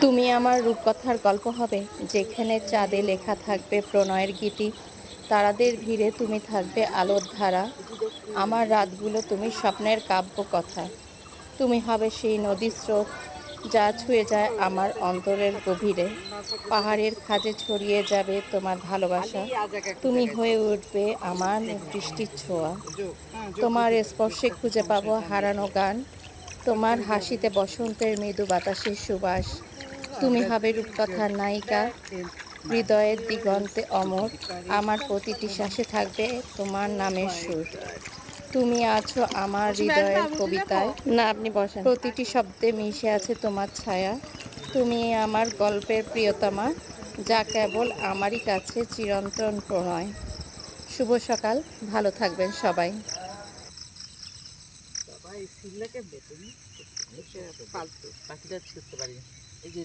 তুমি আমার রূপকথার গল্প হবে, যেখানে চাঁদে লেখা থাকবে প্রণয়ের গীতি, তারাদের ভিড়ে তুমি থাকবে আলোর ধারা। আমার রাতগুলো তুমি স্বপ্নের কাব্য কথা। তুমি হবে সেই নদীর স্রোত যা ছুঁয়ে যায় আমার অন্তরের গভীরে। পাহাড়ের খাঁজে ছড়িয়ে যাবে তোমার ভালোবাসা। তুমি হয়ে উঠবে আমার বৃষ্টির ছোঁয়া। তোমার স্পর্শে খুঁজে পাবো হারানো গান। তোমার হাসিতে বসন্তের মৃদু বাতাসের সুবাস। তুমি হবে রূপকথার নায়িকা, হৃদয়ের দিগন্তে অমর। আমার প্রতিটি শ্বাসে থাকবে তোমার নামের সুর। তুমি আছো আমার হৃদয়ের কবিতায়। না, আপনি বসেন। প্রতিটি শব্দে মিশে আছে তোমার ছায়া। তুমি আমার গল্পের প্রিয়তমা, যা কেবল আমারই কাছে চিরন্তন প্রণয়। শুভ সকাল, ভালো থাকবেন সবাই। বাবা এই সিল্লাকে বেতন পালতো পাখিটা ছুটতে পারি এই যে